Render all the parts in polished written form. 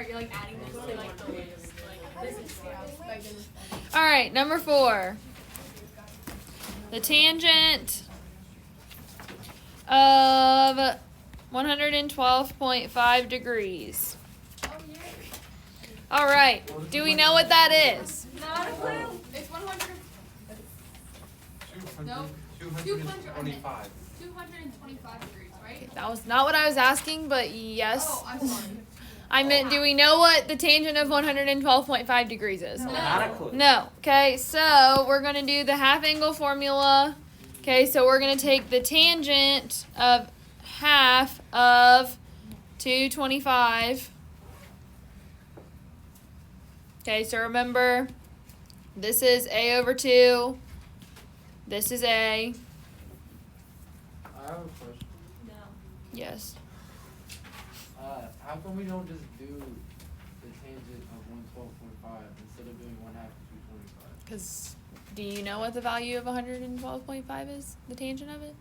Alright, you're like adding this to like the list. Like, this is Alright, number 4. The tangent of 112.5 degrees. Alright, do we know what that is? not a clue. It's 100. No. 225. 225 degrees, right? That was not what I was asking, but yes. Oh, I'm sorry. I meant, do we know what the tangent of 112.5 degrees is? No. Not a clue. No. Okay, so we're going to do the half angle formula. Okay, so we're going to take the tangent of half of 225. Okay, so remember, this is a over 2. This is a. I have a question. No. Yes. How come we don't just do the tangent of 112.5 instead of doing 1/2 of 225? Because do you know what the value of 112.5 is? The tangent of it?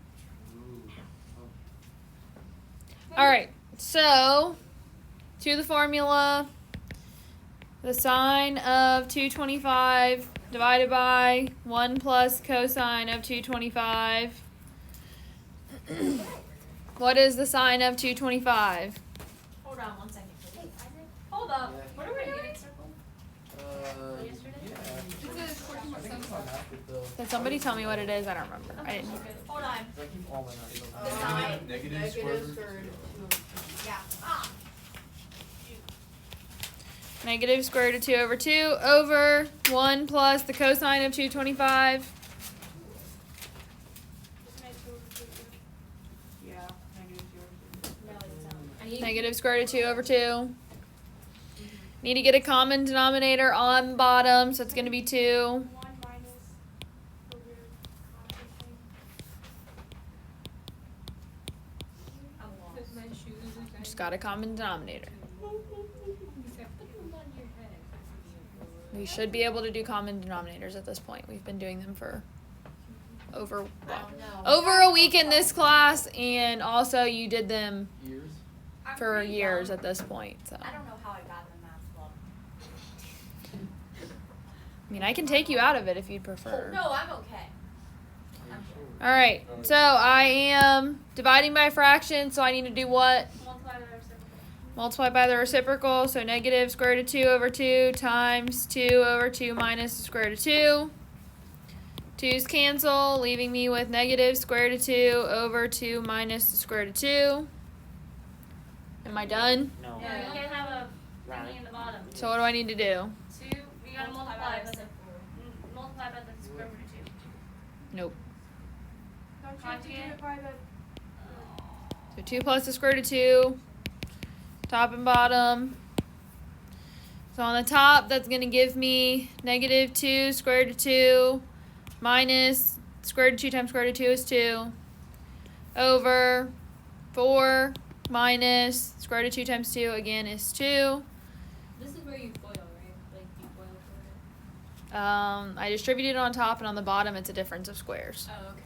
Ooh. All right, so to the formula, the sine of 225 divided by 1 plus cosine of 225. What is the sine of 225? Hold on 1 second, please. Hold up. Yeah. What are we doing? Yesterday? Yeah. It says 14.7. I think it's on half it though. Can somebody tell me what it is? I don't remember. I didn't. Hold on. I keep all my numbers. Sine. Negative square root. Yeah. Ah. Negative square root of 2 over 2 over 1 plus the cosine of 225. Yeah. Negative. Negative square root of 2 over 2. Need to get a common denominator on bottom, so it's going to be 2. Just got a common denominator. We should be able to do common denominators at this point. We've been doing them for over a week in this class, and also you did them Years? for years at this point. So I don't know how I got in the math club. I mean, I can take you out of it if you'd prefer. No, I'm okay. I'm sure. All right. So I am dividing by a fraction, so I need to do what? Multiply by the reciprocal, so negative square root of 2 over 2 times 2 over 2 minus the square root of 2. 2's cancel, leaving me with negative square root of 2 over 2 minus the square root of 2. Am I done? No. Yeah, you can't have a Round thingy in the bottom. So what do I need to do? 2, you gotta multiply by the square root of 2. Nope. Conjugate. So 2 plus the square root of 2, top and bottom. So on the top, that's going to give me negative 2 square root of 2 minus square root of 2 times square root of 2 is 2 over 4 minus square root of 2 times 2 again is 2. This is where you foil, right? Like you foil for it. I distributed it on top, and on the bottom it's a difference of squares. Oh, okay.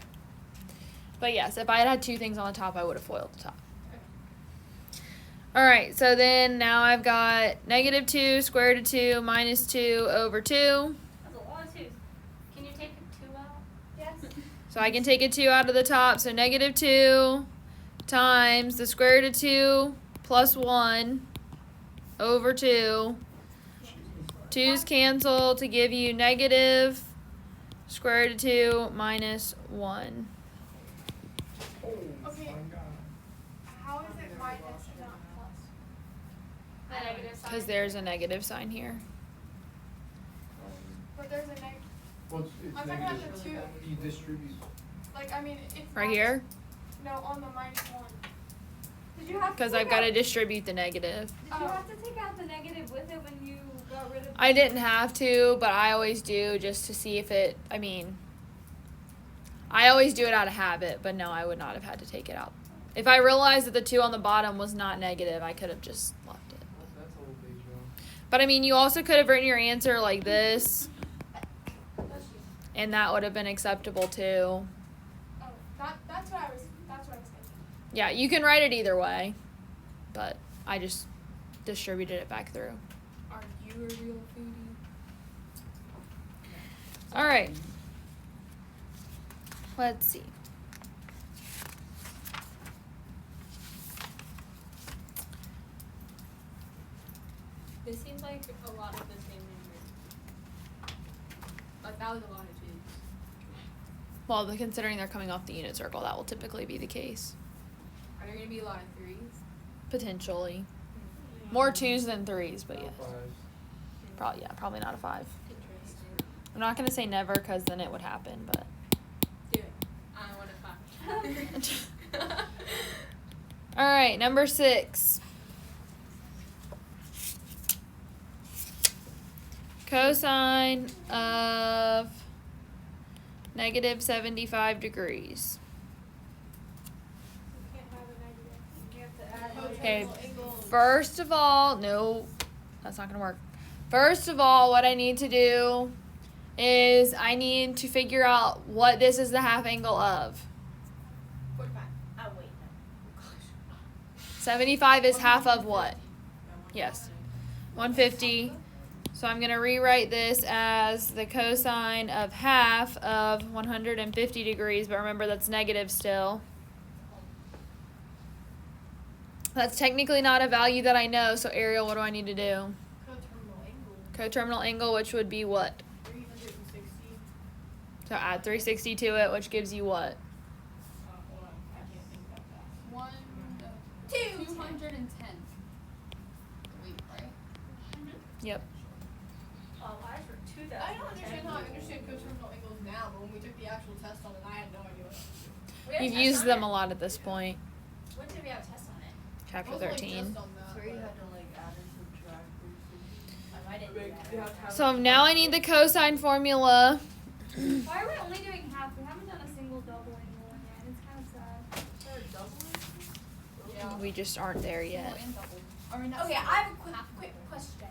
But yes, if I had 2 things on the top, I would have foiled the top. Alright, so then now I've got negative 2 square root of 2 minus 2 over 2. That's a lot of 2s. Can you take a 2 out? Yes. So I can take a 2 out of the top, so negative 2 times the square root of 2 plus 1 over 2. 2's cancel to give you negative square root of 2 minus 1. Okay. How is it minus and not plus? The negative sign. Because there's a negative sign here. But there's a negative. Well, it's I'm talking about negative. the 2. You distribute. Like, I mean, it's Right minus- here? No, on the minus 1. Did you have to Because take I've got to out- distribute the negative. Did you have to take out the negative with it when you got rid of I didn't have to, but I always do just to see if it, I mean, I always do it out of habit, but no, I would not have had to take it out. If I realized that the 2 on the bottom was not negative, I could have just left it. That's a little big job. But I mean, you also could have written your answer like this, and that would have been acceptable too. Oh, that's what I was thinking. Yeah, you can write it either way, but I just distributed it back through. Are you a real foodie? All right. Let's see. This seems like a lot of the same number. Like that was a lot of twos. Well, considering they're coming off the unit circle, that will typically be the case. Are there gonna be a lot of threes? Potentially. More 2s than 3s, but No yes. fives. Probably not a 5. Interesting. I'm not going to say never because then it would happen, but. Do it. I want a 5. All right, number 6. Cosine of negative 75 degrees. Okay, first of all, no, that's not going to work. First of all, what I need to do is I need to figure out what this is the half angle of. 45. Oh, wait, no. 75 is half of what? Yes. 150. So I'm going to rewrite this as the cosine of half of 150 degrees, but remember that's negative still. That's technically not a value that I know, so Ariel, what do I need to do? Coterminal angle. Coterminal angle, which would be what? 360. So add 360 to it, which gives you what? Hold on, I can't think that fast. 210. Wait, right? Yep. Oh, why for 2,000? I don't understand how I understand coterminal angles now, but when we took the actual test on it, I had no idea what it was. You've used them a lot at this point. When did we have a test on it? Chapter Mostly, like, 13. just on that, So you but- had to like add and subtract. Oh, I didn't do that. So now I need the cosine formula. Why are we only doing half? We haven't done a single double angle one yet. It's kind of sad. Yeah. We just aren't there yet. Okay, I have a quick question.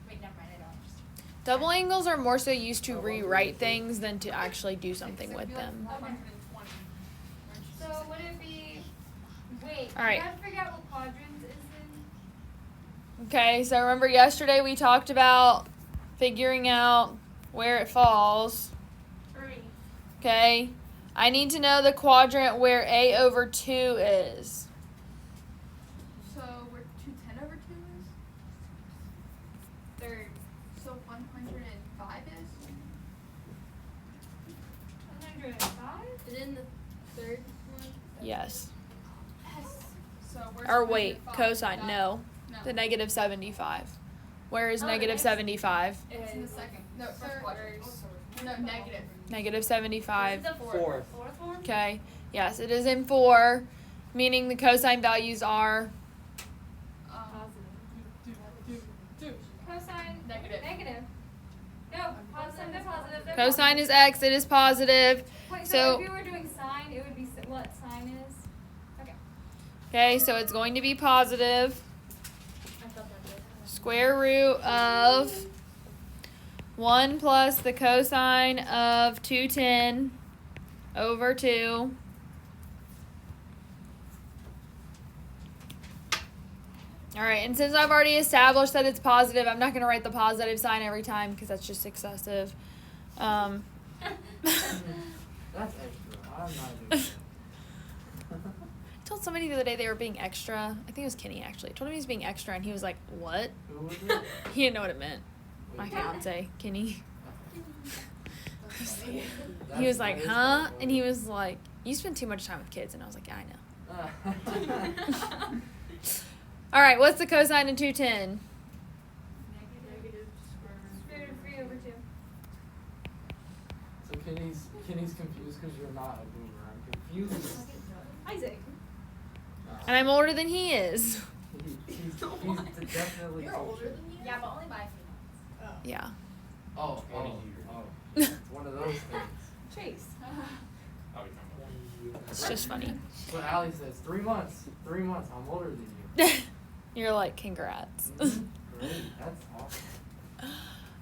Wait, never mind. I don't understand. Double angles are more so used to rewrite things than to actually do something with them. 120. So would it be? Wait. All right. You have to figure out what quadrants is in. Okay, so remember yesterday we talked about figuring out where it falls. 3. Okay, I need to know the quadrant where a over 2 is. So where 210 over 2 is? Third. So 105 is? 105. And then the third one. Yes. So where's Or wait, 105? cosine, no. The negative 75. Where is Oh, negative the 75? It's in the second. No, Third. No, negative. Negative 75. The Fourth. Fourth one. Okay, yes, it is in 4, meaning the cosine values are Cosine. Negative. Negative. No, positive. They're positive. They're cosine is x, it is positive. Wait, so- so if we were doing sine, it would be what sine is? Okay, so it's going to be positive. I thought that was. Square root of 1 plus the cosine of 210 over 2. All right, and since I've already established that it's positive, I'm not going to write the positive sign every time because that's just excessive. That's extra. I'm not doing that. I told somebody the other day they were being extra. I think it was Kenny actually. I told him he was being extra and he was like, "What?" Who was it? He didn't know what it meant. My fiance, Kenny. He was like, "Huh?" And he was like, "You spend too much time with kids." And I was like, "Yeah, I know." All right, what's the cosine of 210? Negative square root. Square root of 3 over 2. So Kenny's confused because you're not a boomer. I'm confused. Isaac. And I'm older than he is. He's definitely. You're older than me? Yeah, but only by a few months. Yeah. Oh. It's one of those things. Chase. It's just funny. That's what Allie says. 3 months. 3 months. I'm older than you. You're like, congrats. Great. That's awesome.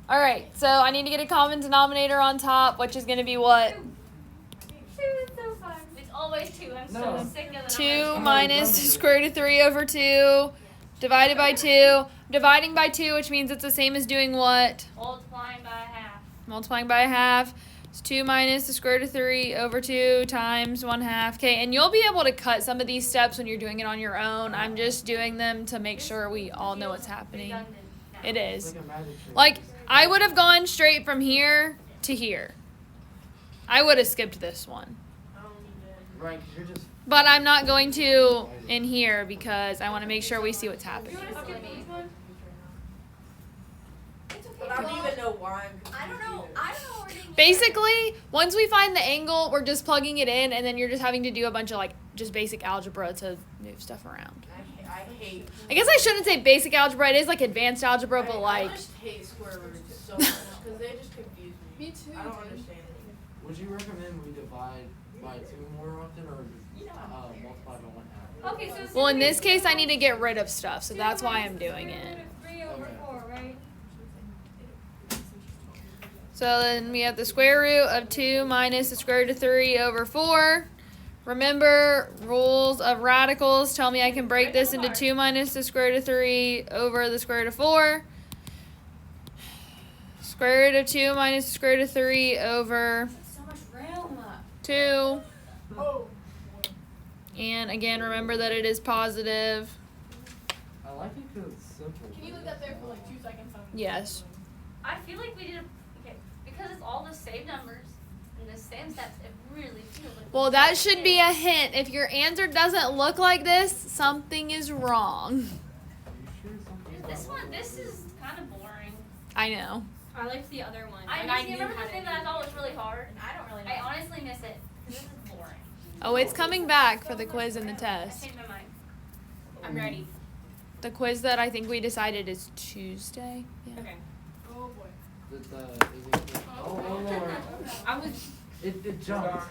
All right, so I need to get a common denominator on top, which is going to be what? 2 is so fun. It's always 2. I'm No. so sick of the 2 numbers. minus square root of 3 over 2 divided by 2. Dividing by 2, which means it's the same as doing what? Multiplying by half. Multiplying by a half. It's 2 minus the square root of 3 over 2 times 1/2. Okay, and you'll be able to cut some of these steps when you're doing it on your own. I'm just doing them to make sure we all know what's happening. Redundant now. It It's is. like a magic trick. Like, I would have gone straight from here to here. I would have skipped this one. Right, 'cause you're just. But I'm not going to in here because I want to make sure we see what's happening. You wanna skip these ones? It's okay. But I don't even know why I'm confused I don't know. either. I don't know where they Basically, once we find the angle, we're just plugging it in, and then you're just having to do a bunch of, like, just basic algebra to move stuff around. I hate. I guess I shouldn't say basic algebra. It is, like, advanced algebra, but, like, I just hate square roots so much because they just confuse me. Me too. I don't understand it. Would you recommend we divide by 2 more often or multiply by 1/2? Okay, so well, in this case, I need to get rid of stuff, so that's why I'm doing it. 3 over Okay. 4, right? So then we have the square root of 2 minus the square root of 3 over 4. Remember, rules of radicals tell me I can break this into 2 minus the square root of 3 over the square root of 4. Square root of 2 minus the square root of 3 over So much room. 2. Oh. And again, remember that it is positive. I like it because it's simple. Can you leave that there for like 2 seconds? Yes. I feel like we did okay because it's all the same numbers and the same steps. It really feels like. Well, that should be a hint. If your answer doesn't look like this, something is wrong. Are you sure something's This not one, this right? is kind of boring. I know. I liked the other one. I Like, miss, knew remember how the to thing do that I it. thought was really hard? I don't really know. I honestly miss it because this is boring. Oh, it's coming back for the quiz and the I test. changed my mind. I'm ready. The quiz that I think we decided is Tuesday. Yeah. Okay. Oh boy. Is it, oh Lord. I was. It jumped.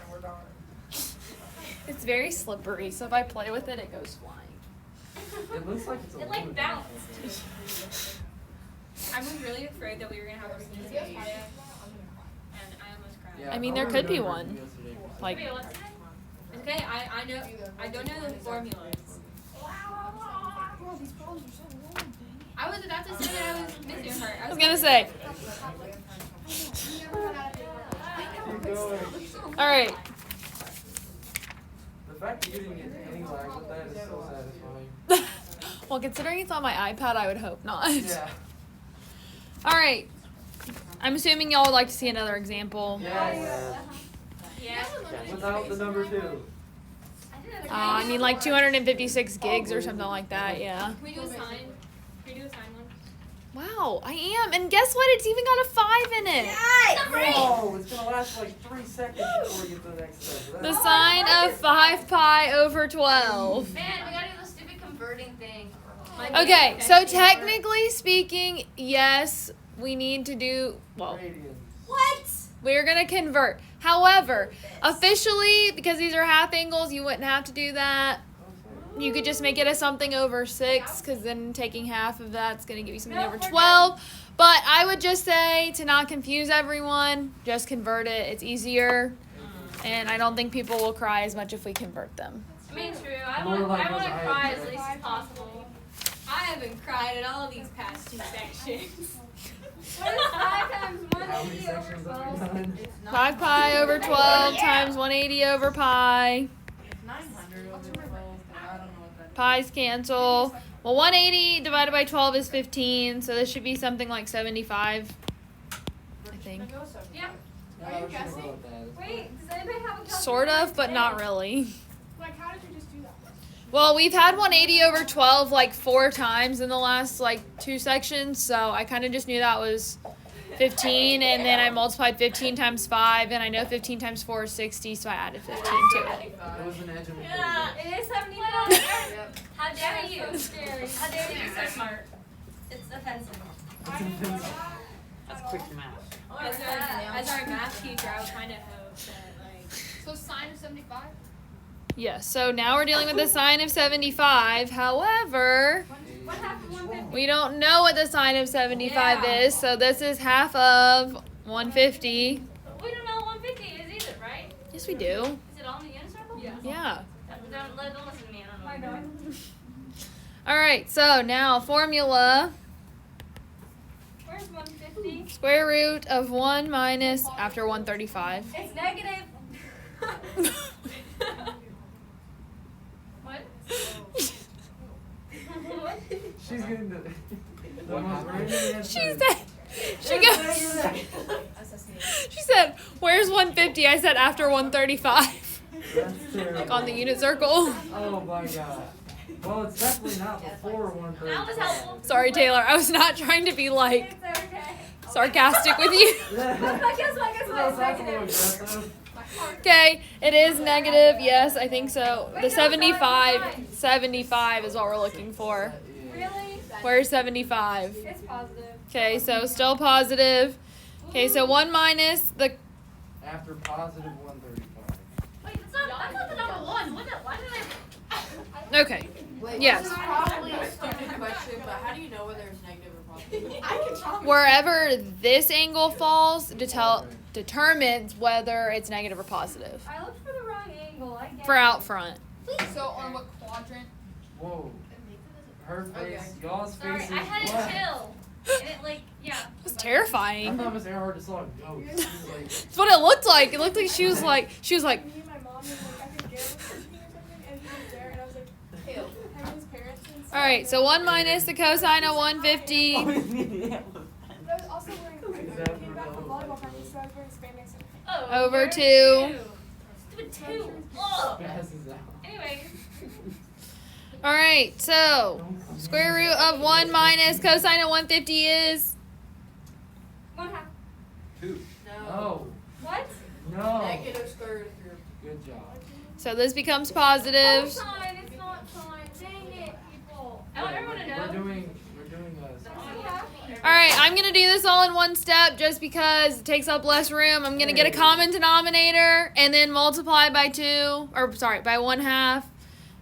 It's very slippery, so if I play with it, it goes flying. It looks like it's a It like balloon. bounced. I was really afraid that we were gonna have a sneeze Yes, today, I am. and I almost cried. Yeah, I mean, I there could be remember one. yesterday. Like, Wait, what's today? It's okay. I know. I don't know the formulas. Bro, these problems are so long, dang. I was about to say that I was missing her. I was gonna say. Keep going. All right. The fact that you didn't get any lag with that is so satisfying. Well, considering it's on my iPad, I would hope not. Yeah. All right. I'm assuming y'all would like to see another example. Yes. Yeah. Without the number 2. I need like 256 gigs or something like that. Yeah. Can we do a sign? Can we do a sign one? Wow, I am. And guess what? It's even got a 5 in it. Whoa, it's gonna last like 3 seconds before we get to the next step. The sine of 5 pi over 12. Man, we gotta do the stupid converting thing. Okay, so technically speaking, yes, we need to do, well, Radians. What? we're going to convert. However, officially, because these are half angles, you wouldn't have to do that. You could just make it a something over 6, because then taking half of that's going to give you something over 12. But I would just say, to not confuse everyone, just convert it. It's easier. And I don't think people will cry as much if we convert them. I mean, true. I More want like to those cry as eyes. least as possible. I haven't cried in all these past 2 sections. What is 5 times How many sections have we done? 5 pi over 12 times 180 over pi. It's 900 over 12, but I don't know what that is. Pi's cancel. Well, 180 divided by 12 is 15, so this should be something like 75, I think. Yeah. Yeah, Are I you was gonna guessing? go with that. Wait, does anybody have a calculator? Sort of, but not really. Like, how did you just do that? Well, we've had 180 over 12 like 4 times in the last like 2 sections, so I kind of just knew that was 15, and then I multiplied 15 times 5, and I know 15 times 4 is 60, so I added 15 to it. It was an edge of Yeah, a it is 75. Yep. How dare you? So scary. How dare you be so smart? It's offensive. That's quick math. As our math teacher, I would kind of hope that, like, So sine of 75? Yes, so now we're dealing with the sine of 75. However, What happened 150? we don't know what the sine of 75 is, so this is half of 150. We don't know what 150 is either, right? Yes, we do. Is it on the unit circle? Yeah. Yeah. Don't listen to me. I don't know. Alright, so now formula. Where's 150? Square root of 1 minus after 135. It's negative. What? What? She's getting the What most happened? random answer. She said, she said, where's 150? I said after 135. That's terrible. On the unit circle. Oh my god. Well, it's definitely not before 135. That was helpful. Sorry, Taylor. I was not trying to be like It's okay. sarcastic with you. Guess what? It's That's a little negative. aggressive. Okay, it is negative. Yes, I think so. The 75 is what we're looking for. Really? Where's 75? It's positive. Okay, so still positive. Okay, so 1 minus the. After positive 135. Wait, that's not the number one. Why did I? Okay. Yes. This is probably a stupid question, but how do you know whether it's negative or positive? Wherever this angle falls determines whether it's negative or positive. I looked for the wrong angle. I guess. For out front. So on what quadrant? Whoa. Her face, y'all's Sorry, faces. I had what? it chill. And it It's I terrifying. thought Miss Earhart just saw a ghost. She was like, That's what it looked like. It looked like she was like Me and my mom and like I think Garrett was working or something, and he was there, and I was like, Ew. having his parents and stuff. all right. So 1 minus the cosine of 150. But I was also wearing. I came back from volleyball practice, so I was wearing spandex. And Over where's 2. Stupid 2. Ugh. passes out. Anyway. All right. So square root of 1 minus cosine of 150 is 1/2. 2. No. What? No. Negative square root of 3. Good job. so this becomes positive. Cosine, it's not sine. Dang it, people. I want everyone to know. We're doing All right, I'm going to do this all in one step just because it takes up less room. I'm going to get a common denominator and then multiply by 2, or sorry, by 1/2.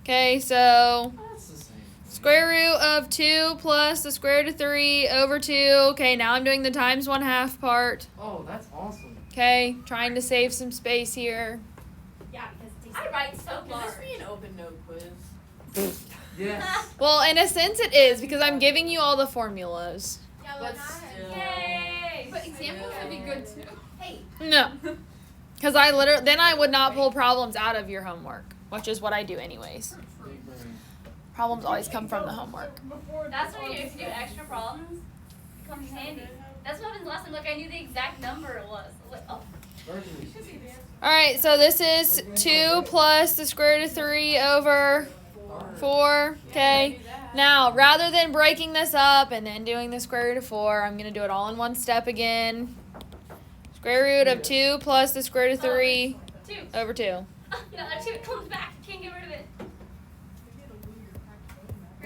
Okay, so That's the same. square root of 2 plus the square root of 3 over 2. Okay, now I'm doing the times 1/2 part. Oh, that's awesome. Okay, trying to save some space here. Yeah, because I write so Could large. this be an open note quiz? Yes. Well, in a sense it is because I'm giving you all the formulas. yeah, But but still. Yay! But examples would be good too. Hey. No. Because then I would not pull problems out of your homework, which is what I do anyways. Big brain. Problems always come from the homework. That's when if you do extra problems, it comes handy. That's what happened last time. Like I knew the exact number it was. Like, oh. Virtually. All right, so this is 2 plus the square root of 3 over 4. Okay. Now, rather than breaking this up and then doing the square root of 4, I'm going to do it all in one step again. Square root of 2 plus the square root of 3 2. over 2. No, that 2 comes back. You can't get rid of it.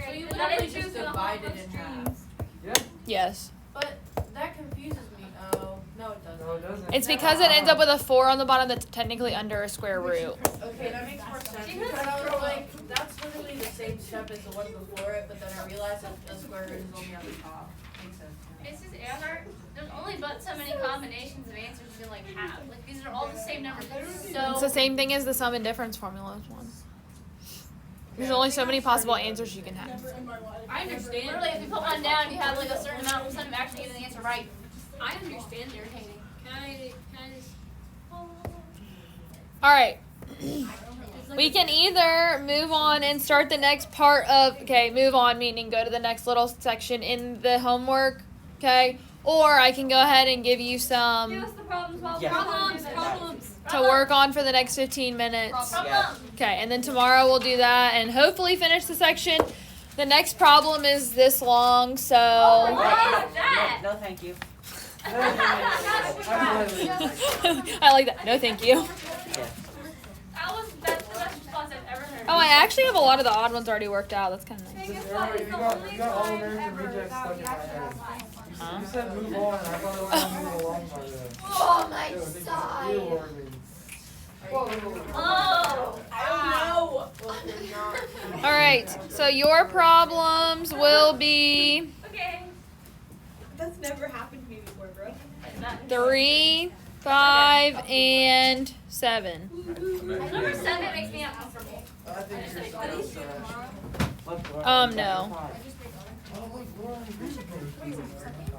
So you That literally is just two to the divide whole it in streams. half. Yeah. Yes. But that confuses me. Oh, no it doesn't. No, it doesn't. It's because it ends up with a 4 on the bottom that's technically under a square root. Okay, that makes more sense. Because I was like, that's literally the same step as the one before it, but then I realized that the square root is only on the top. Makes sense. It's just Earhart. There's only but so many combinations of answers you can like have. Like these are all the same numbers. So It's the same thing as the sum and difference formula one. There's only so many possible answers you can have. Never in my life. I understand. Literally, if you put one down, you have like a certain amount of percent of actually getting the answer right. I understand irritating. Can I just... All right. We can either move on and start the next part of, okay, move on meaning go to the next little section in the homework, okay? Or I can go ahead and give you Give some us the problems while Yeah. problems. to work on for the next 15 minutes. Yeah. Okay, and then tomorrow we'll do that and hopefully finish the section. The next problem is this long, so Oh, that. No, thank you. I like that. No, thank you. That's the best response I've ever heard. Oh, I actually have a lot of the odd ones already worked out. That's kind of nice. Just Earhart, you got all American rejects stuck in my head. You said move on, and I thought it was going to move along by then. Oh my Ew, I think side. it's real organs. Oh. I don't know. Well, they're not. All right, so your problems will be Okay. That's never happened to me before, bro. 3, 5, and 7. Number 7 makes me uncomfortable. I think you're so sad. Look, No. I just made other. Oh, look, we're on